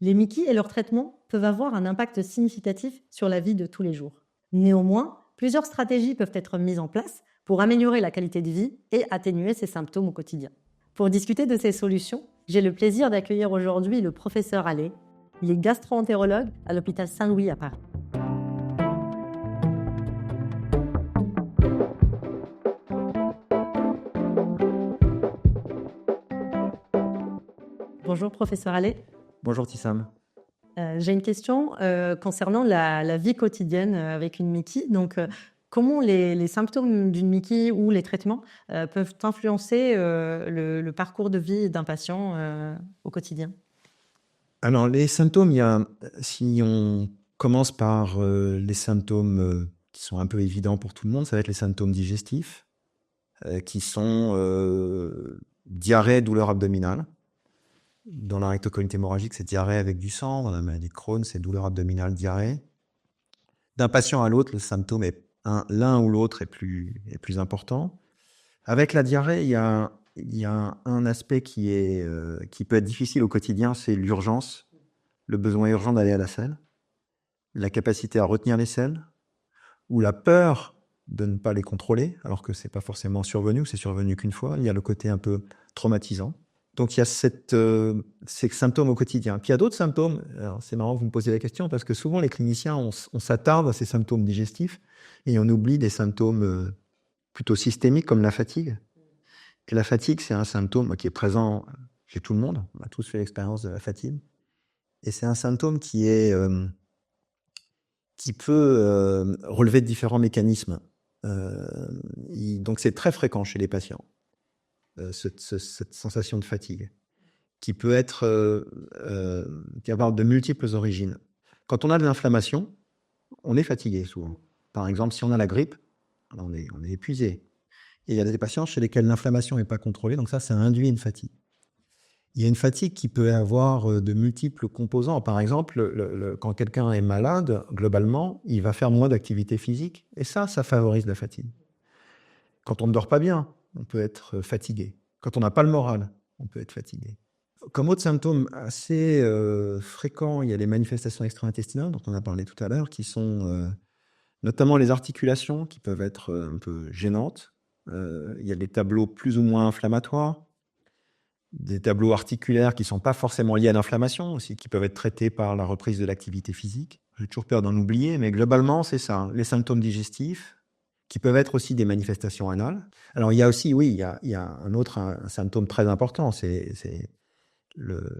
Les Mickey et leurs traitements peuvent avoir un impact significatif sur la vie de tous les jours. Néanmoins, plusieurs stratégies peuvent être mises en place pour améliorer la qualité de vie et atténuer ces symptômes au quotidien. Pour discuter de ces solutions, j'ai le plaisir d'accueillir aujourd'hui le professeur Allais. Il est gastro-entérologue à l'hôpital Saint-Louis à Paris. Bonjour professeur Allais. Bonjour Tissam. J'ai une question concernant la vie quotidienne avec une Mickey. Donc, comment les symptômes d'une Mickey ou les traitements peuvent influencer le parcours de vie d'un patient au quotidien? Alors les symptômes, si on commence par les symptômes qui sont un peu évidents pour tout le monde, ça va être les symptômes digestifs, qui sont diarrhée, douleur abdominale. Dans la rectocolite hémorragique, c'est diarrhée avec du sang. Dans la maladie de Crohn, c'est douleur abdominale, diarrhée. D'un patient à l'autre, le symptôme est l'un ou l'autre est plus important. Avec la diarrhée, il y a un aspect qui peut être difficile au quotidien, c'est l'urgence, le besoin urgent d'aller à la selle, la capacité à retenir les selles, ou la peur de ne pas les contrôler, alors que c'est pas forcément survenu, ou c'est survenu qu'une fois. Il y a le côté un peu traumatisant. Donc il y a ces symptômes au quotidien. Puis il y a d'autres symptômes. Alors, c'est marrant que vous me posiez la question, parce que souvent les cliniciens, on s'attarde à ces symptômes digestifs, et on oublie des symptômes plutôt systémiques comme la fatigue. Et la fatigue, c'est un symptôme qui est présent chez tout le monde. On a tous fait l'expérience de la fatigue. Et c'est un symptôme qui peut relever de différents mécanismes. Donc c'est très fréquent chez les patients, cette sensation de fatigue, qui peut avoir de multiples origines. Quand on a de l'inflammation, on est fatigué souvent. Par exemple, si on a la grippe, on est épuisé. Et il y a des patients chez lesquels l'inflammation n'est pas contrôlée, donc ça induit une fatigue. Il y a une fatigue qui peut avoir de multiples composants. Par exemple, quand quelqu'un est malade, globalement, il va faire moins d'activité physique. Et ça favorise la fatigue. Quand on ne dort pas bien, on peut être fatigué. Quand on n'a pas le moral, on peut être fatigué. Comme autre symptôme assez fréquent, il y a les manifestations extra-intestinales, dont on a parlé tout à l'heure, qui sont notamment les articulations, qui peuvent être un peu gênantes. Il y a des tableaux plus ou moins inflammatoires, des tableaux articulaires qui ne sont pas forcément liés à l'inflammation aussi, qui peuvent être traités par la reprise de l'activité physique. J'ai toujours peur d'en oublier, mais globalement, c'est ça. Les symptômes digestifs, qui peuvent être aussi des manifestations anales. Alors, il y a aussi, oui, il y a un symptôme très important, c'est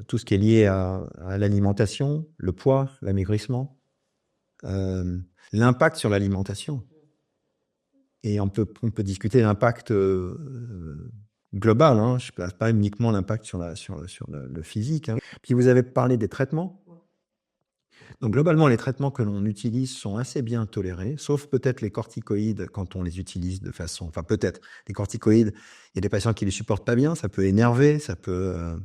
tout ce qui est lié à l'alimentation, le poids, l'amaigrissement, l'impact sur l'alimentation. Et on peut discuter l'impact global, hein. Je ne place pas uniquement l'impact sur le physique. Hein. Puis vous avez parlé des traitements. Donc globalement, les traitements que l'on utilise sont assez bien tolérés, sauf peut-être les corticoïdes quand on les utilise de façon... Enfin peut-être, les corticoïdes, il y a des patients qui ne les supportent pas bien, ça peut énerver, ça peut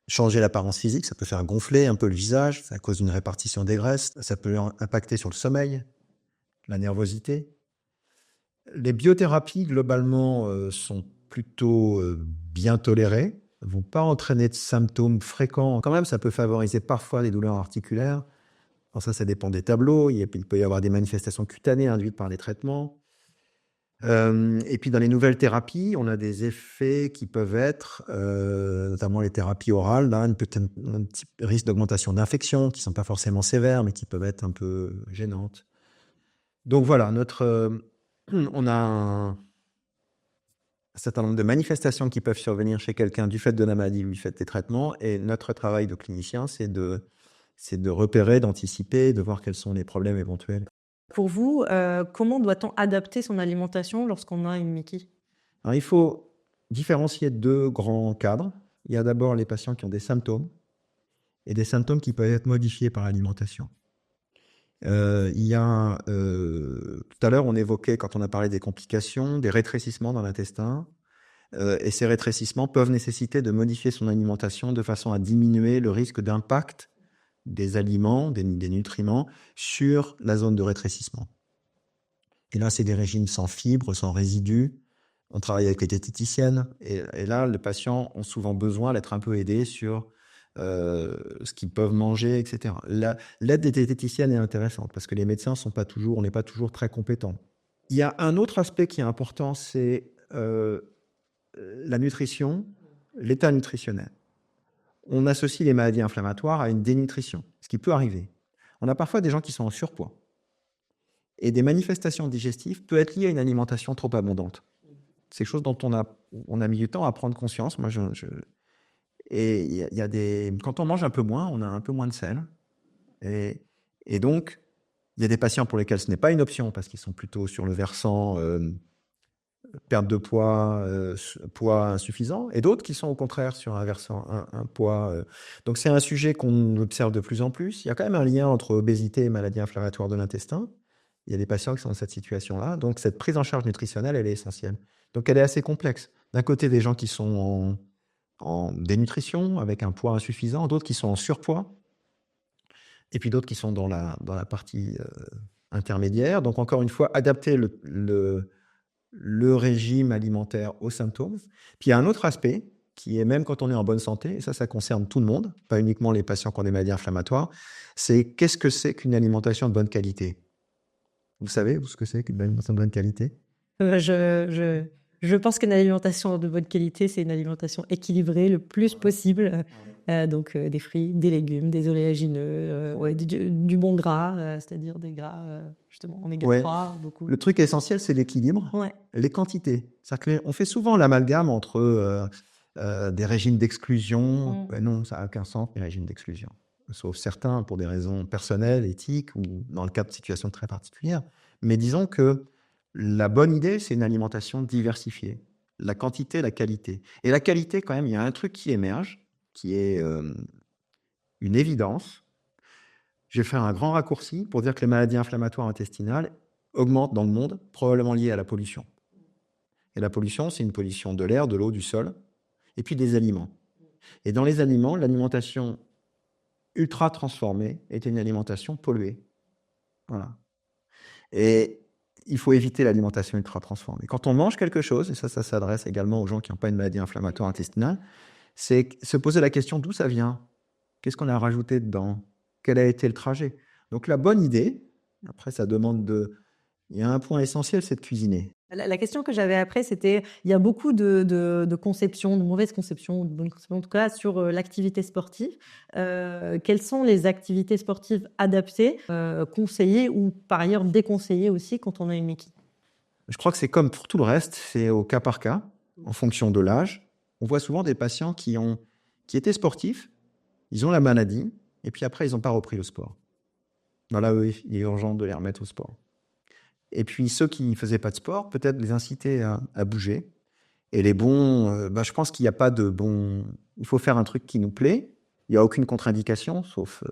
changer l'apparence physique, ça peut faire gonfler un peu le visage, ça cause une répartition des graisses, ça peut impacter sur le sommeil, la nervosité. Les biothérapies, globalement, sont plutôt bien tolérées, ne vont pas entraîner de symptômes fréquents. Quand même, ça peut favoriser parfois des douleurs articulaires. Alors ça dépend des tableaux. Il peut y avoir des manifestations cutanées induites par les traitements. Et puis, dans les nouvelles thérapies, on a des effets qui peuvent être, notamment les thérapies orales, là, un petit risque d'augmentation d'infections qui ne sont pas forcément sévères, mais qui peuvent être un peu gênantes. Donc voilà, on a un certain nombre de manifestations qui peuvent survenir chez quelqu'un du fait de la maladie ou du fait des traitements. Et notre travail de clinicien, c'est de repérer, d'anticiper, de voir quels sont les problèmes éventuels. Pour vous, comment doit-on adapter son alimentation lorsqu'on a une Mickey? Alors, il faut différencier deux grands cadres. Il y a d'abord les patients qui ont des symptômes et des symptômes qui peuvent être modifiés par l'alimentation. Tout à l'heure, on évoquait, quand on a parlé des complications, des rétrécissements dans l'intestin. Et ces rétrécissements peuvent nécessiter de modifier son alimentation de façon à diminuer le risque d'impact des aliments, des nutriments, sur la zone de rétrécissement. Et là, c'est des régimes sans fibres, sans résidus. On travaille avec les diététiciennes. Et là, les patients ont souvent besoin d'être un peu aidés sur ce qu'ils peuvent manger, etc. L'aide des diététiciennes est intéressante parce que les médecins on n'est pas toujours très compétents. Il y a un autre aspect qui est important, c'est la nutrition, l'état nutritionnel. On associe les maladies inflammatoires à une dénutrition, ce qui peut arriver. On a parfois des gens qui sont en surpoids. Et des manifestations digestives peuvent être liées à une alimentation trop abondante. C'est quelque chose dont on a mis du temps à prendre conscience. Moi, et il y a quand on mange un peu moins, on a un peu moins de sel. Et donc, il y a des patients pour lesquels ce n'est pas une option parce qu'ils sont plutôt sur le versant perte de poids, poids insuffisant, et d'autres qui sont au contraire sur un versant un poids. Donc c'est un sujet qu'on observe de plus en plus. Il y a quand même un lien entre obésité et maladie inflammatoire de l'intestin. Il y a des patients qui sont dans cette situation-là. Donc cette prise en charge nutritionnelle, elle est essentielle. Donc elle est assez complexe. D'un côté, des gens qui sont en dénutrition, avec un poids insuffisant, d'autres qui sont en surpoids, et puis d'autres qui sont dans la partie intermédiaire. Donc encore une fois, adapter le régime alimentaire aux symptômes. Puis il y a un autre aspect qui est même quand on est en bonne santé, et ça concerne tout le monde, pas uniquement les patients qui ont des maladies inflammatoires, c'est qu'est-ce que c'est qu'une alimentation de bonne qualité? Vous savez ce que c'est qu'une alimentation de bonne qualité? Je pense qu'une alimentation de bonne qualité, c'est une alimentation équilibrée le plus possible. Donc des fruits, des légumes, des oléagineux, du bon gras, c'est-à-dire des gras justement oméga 3, beaucoup. Le truc essentiel, c'est l'équilibre, les quantités. C'est-à-dire qu'on fait souvent l'amalgame entre des régimes d'exclusion. Non, ça n'a aucun sens, les régimes d'exclusion. Sauf certains pour des raisons personnelles, éthiques ou dans le cas de situations très particulières. Mais disons que la bonne idée, c'est une alimentation diversifiée. La quantité, la qualité. Et la qualité, quand même, il y a un truc qui émerge, qui est une évidence. Je vais faire un grand raccourci pour dire que les maladies inflammatoires intestinales augmentent dans le monde, probablement liées à la pollution. Et la pollution, c'est une pollution de l'air, de l'eau, du sol, et puis des aliments. Et dans les aliments, l'alimentation ultra transformée est une alimentation polluée. Voilà. Et il faut éviter l'alimentation ultra transformée. Quand on mange quelque chose, et ça s'adresse également aux gens qui n'ont pas une maladie inflammatoire intestinale, c'est se poser la question d'où ça vient. Qu'est-ce qu'on a rajouté dedans? Quel a été le trajet? Donc la bonne idée, après ça demande il y a un point essentiel, c'est de cuisiner. La question que j'avais après, c'était, il y a beaucoup de conceptions, de mauvaises conceptions, de bonnes conceptions en tout cas, sur l'activité sportive. Quelles sont les activités sportives adaptées, conseillées ou par ailleurs déconseillées aussi quand on a une équipe? Je crois que c'est comme pour tout le reste, c'est au cas par cas, en fonction de l'âge. On voit souvent des patients qui étaient sportifs, ils ont la maladie, et puis après, ils n'ont pas repris le sport. Là, il est urgent de les remettre au sport. Et puis, ceux qui ne faisaient pas de sport, peut-être les inciter à bouger. Et les bons, je pense qu'il n'y a pas de bon... Il faut faire un truc qui nous plaît. Il n'y a aucune contre-indication, sauf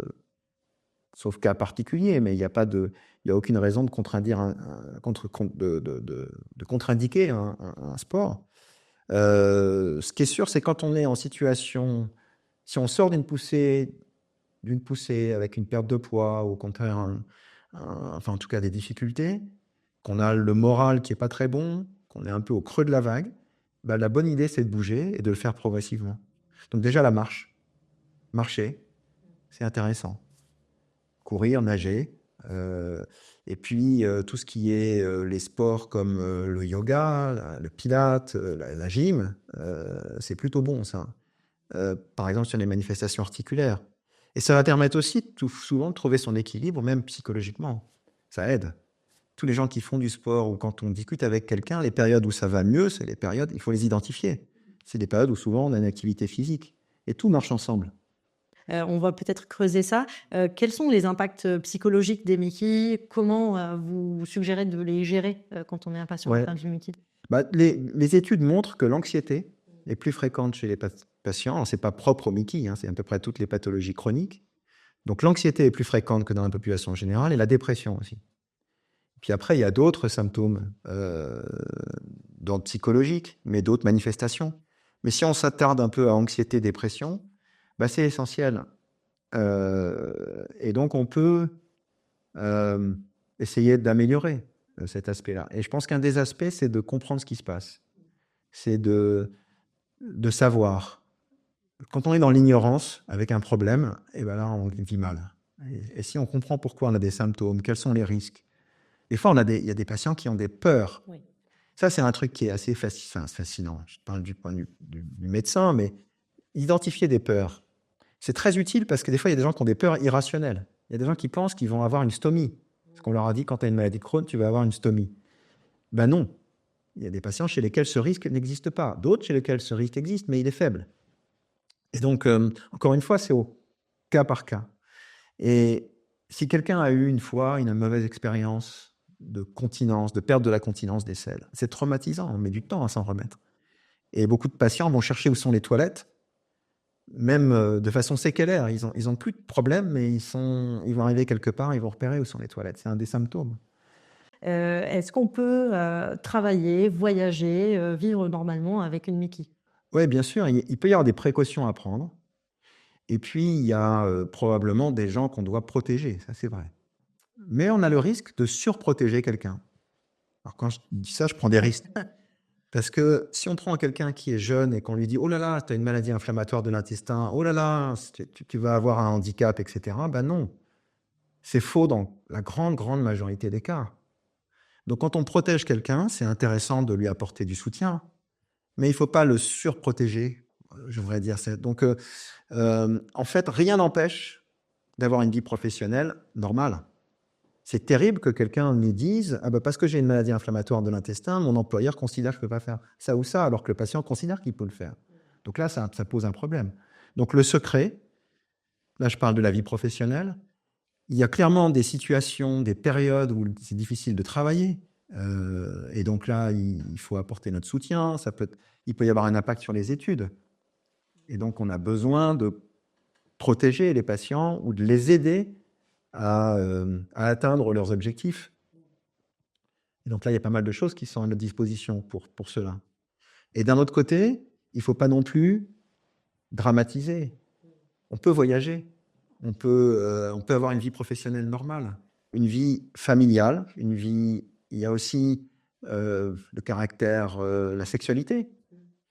cas particulier, mais il n'y a aucune raison de contre-indiquer un sport. Ce qui est sûr, c'est quand on est en situation... Si on sort d'une poussée avec une perte de poids, ou au contraire, enfin en tout cas des difficultés, qu'on a le moral qui n'est pas très bon, qu'on est un peu au creux de la vague, la bonne idée, c'est de bouger et de le faire progressivement. Donc déjà, la marche. Marcher, c'est intéressant. Courir, nager. Et puis, tout ce qui est les sports comme le yoga, le pilates, la gym, c'est plutôt bon, ça. Par exemple, sur les manifestations articulaires. Et ça va permettre aussi souvent de trouver son équilibre, même psychologiquement. Ça aide. Tous les gens qui font du sport ou quand on discute avec quelqu'un, les périodes où ça va mieux, c'est les périodes, il faut les identifier. C'est des périodes où souvent on a une activité physique. Et tout marche ensemble. On va peut-être creuser ça. Quels sont les impacts psychologiques des Mickey? Comment vous suggérez de les gérer quand on est un patient atteint du Mickey? Les études montrent que l'anxiété est plus fréquente chez les patients. Ce n'est pas propre au Mickey, c'est à peu près toutes les pathologies chroniques. Donc l'anxiété est plus fréquente que dans la population générale et la dépression aussi. Puis après, il y a d'autres symptômes d'ordre psychologique, mais d'autres manifestations. Mais si on s'attarde un peu à anxiété, dépression, c'est essentiel. Et donc, on peut essayer d'améliorer cet aspect-là. Et je pense qu'un des aspects, c'est de comprendre ce qui se passe. C'est de savoir. Quand on est dans l'ignorance avec un problème, et ben là, on vit mal. Et si on comprend pourquoi on a des symptômes, quels sont les risques. Des fois, il y a des patients qui ont des peurs. Oui. Ça, c'est un truc qui est assez fascinant. Je parle du point de vue du médecin, mais identifier des peurs, c'est très utile parce que des fois, il y a des gens qui ont des peurs irrationnelles. Il y a des gens qui pensent qu'ils vont avoir une stomie. Parce qu'on leur a dit, quand tu as une maladie de Crohn, tu vas avoir une stomie. Ben non. Il y a des patients chez lesquels ce risque n'existe pas. D'autres chez lesquels ce risque existe, mais il est faible. Et donc, encore une fois, c'est au cas par cas. Et si quelqu'un a eu une fois une mauvaise expérience de continence, de perte de la continence des selles, c'est traumatisant, on met du temps à s'en remettre. Et beaucoup de patients vont chercher où sont les toilettes, même de façon séquelaire. Ils ont plus de problème, mais ils vont arriver quelque part, ils vont repérer où sont les toilettes. C'est un des symptômes. Est-ce qu'on peut travailler, voyager, vivre normalement avec une Mickey? Oui, bien sûr, il peut y avoir des précautions à prendre. Et puis, il y a probablement des gens qu'on doit protéger, ça c'est vrai. Mais on a le risque de surprotéger quelqu'un. Alors quand je dis ça, je prends des risques. Parce que si on prend quelqu'un qui est jeune et qu'on lui dit « Oh là là, tu as une maladie inflammatoire de l'intestin, oh là là, tu vas avoir un handicap, etc. » Ben non, c'est faux dans la grande, grande majorité des cas. Donc quand on protège quelqu'un, c'est intéressant de lui apporter du soutien, mais il ne faut pas le surprotéger, je voudrais dire ça. Donc en fait, rien n'empêche d'avoir une vie professionnelle normale. C'est terrible que quelqu'un me dise « Ah ben parce que j'ai une maladie inflammatoire de l'intestin, mon employeur considère que je ne peux pas faire ça ou ça, alors que le patient considère qu'il peut le faire. » Donc là, ça pose un problème. Donc le secret, là je parle de la vie professionnelle, il y a clairement des situations, des périodes où c'est difficile de travailler. Et donc là, il faut apporter notre soutien. Il peut y avoir un impact sur les études. Et donc on a besoin de protéger les patients ou de les aider à atteindre leurs objectifs. Et donc là, il y a pas mal de choses qui sont à notre disposition pour cela. Et d'un autre côté, il ne faut pas non plus dramatiser. On peut voyager, on peut avoir une vie professionnelle normale, une vie familiale, il y a aussi le caractère, la sexualité,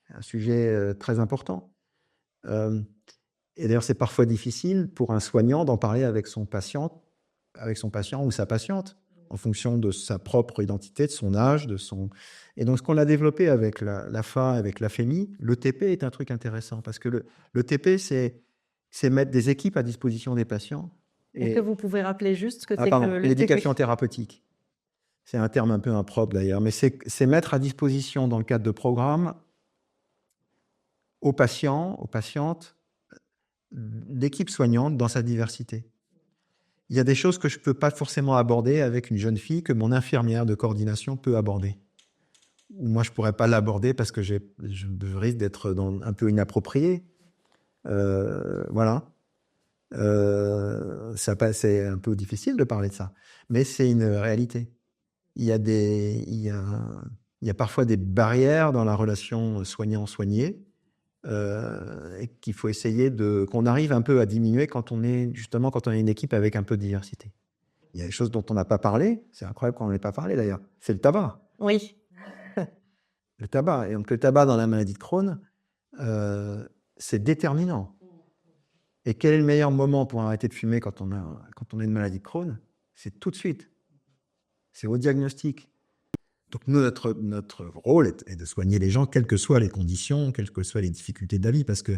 un sujet très important. Et d'ailleurs, c'est parfois difficile pour un soignant d'en parler avec son patient ou sa patiente, en fonction de sa propre identité, de son âge, Et donc, ce qu'on a développé avec la FA, avec la FEMI, l'ETP est un truc intéressant, parce que l'ETP, c'est mettre des équipes à disposition des patients. Est-ce que vous pouvez rappeler juste ce que c'est que Pardon, l'ETP? l'éducation thérapeutique. C'est un terme un peu impropre d'ailleurs, mais c'est mettre à disposition, dans le cadre de programmes, aux patients, aux patientes, l'équipe soignante dans sa diversité. Il y a des choses que je ne peux pas forcément aborder avec une jeune fille que mon infirmière de coordination peut aborder. Moi, je ne pourrais pas l'aborder parce que je risque d'être un peu inapproprié. Voilà. C'est un peu difficile de parler de ça. Mais c'est une réalité. Il y a parfois des barrières dans la relation soignant-soigné et qu'il faut essayer qu'on arrive un peu à diminuer quand on est une équipe avec un peu de diversité. Il y a des choses dont on n'a pas parlé, c'est incroyable qu'on n'en ait pas parlé d'ailleurs, c'est le tabac. Oui. Le tabac. Et donc le tabac dans la maladie de Crohn, c'est déterminant. Et quel est le meilleur moment pour arrêter de fumer quand on a une maladie de Crohn? C'est tout de suite. C'est au diagnostic. Donc nous, notre rôle est de soigner les gens, quelles que soient les conditions, quelles que soient les difficultés de la vie, parce que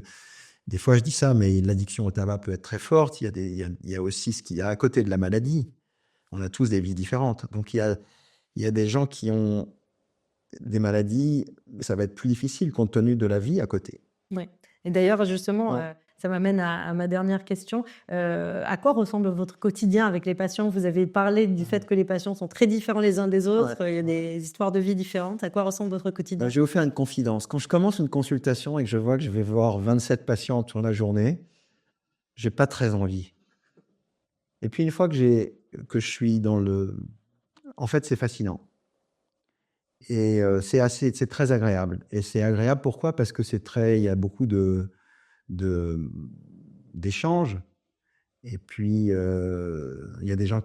des fois je dis ça, mais l'addiction au tabac peut être très forte. Il y a aussi ce qu'il y a à côté de la maladie. On a tous des vies différentes. Donc il y a des gens qui ont des maladies, ça va être plus difficile compte tenu de la vie à côté. Oui. Et d'ailleurs, justement, Ouais. ça m'amène à ma dernière question. À quoi ressemble votre quotidien avec les patients? Vous avez parlé du fait que les patients sont très différents les uns des autres. Ouais. Il y a des histoires de vie différentes. À quoi ressemble votre quotidien? Je vais vous faire une confidence. Quand je commence une consultation et que je vois que je vais voir 27 patients sur la journée, j'ai pas très envie. Et puis une fois que je suis dans le... En fait, c'est fascinant. Et c'est très agréable. Et c'est agréable pourquoi? Parce que il y a beaucoup d'échanges. Et puis, il y a des gens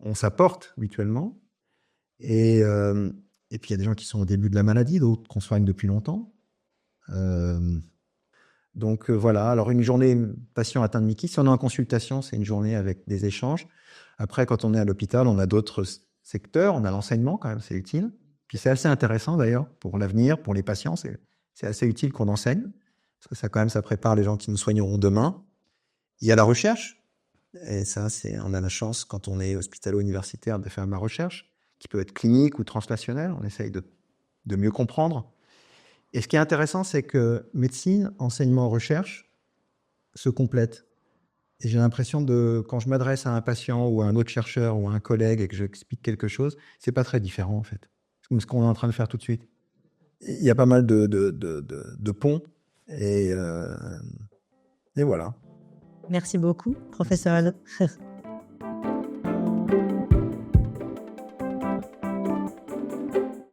on s'apporte mutuellement. Et puis, il y a des gens qui sont au début de la maladie, d'autres qu'on soigne depuis longtemps. Donc voilà, alors une journée patient atteint de Mickey, si on est en consultation, c'est une journée avec des échanges. Après, quand on est à l'hôpital, on a d'autres secteurs, on a l'enseignement quand même, c'est utile. Puis c'est assez intéressant d'ailleurs pour l'avenir, pour les patients, c'est assez utile qu'on enseigne. Parce que ça quand même, ça prépare les gens qui nous soigneront demain. Il y a la recherche, et ça, on a la chance quand on est hospitalo-universitaire de faire de la recherche, qui peut être clinique ou translationnelle, on essaye de mieux comprendre. Et ce qui est intéressant, c'est que médecine, enseignement, recherche se complètent. Et j'ai l'impression quand je m'adresse à un patient ou à un autre chercheur ou à un collègue et que j'explique quelque chose, c'est pas très différent en fait. C'est comme ce qu'on est en train de faire tout de suite. Il y a pas mal de ponts et voilà. Merci beaucoup, professeur Allo.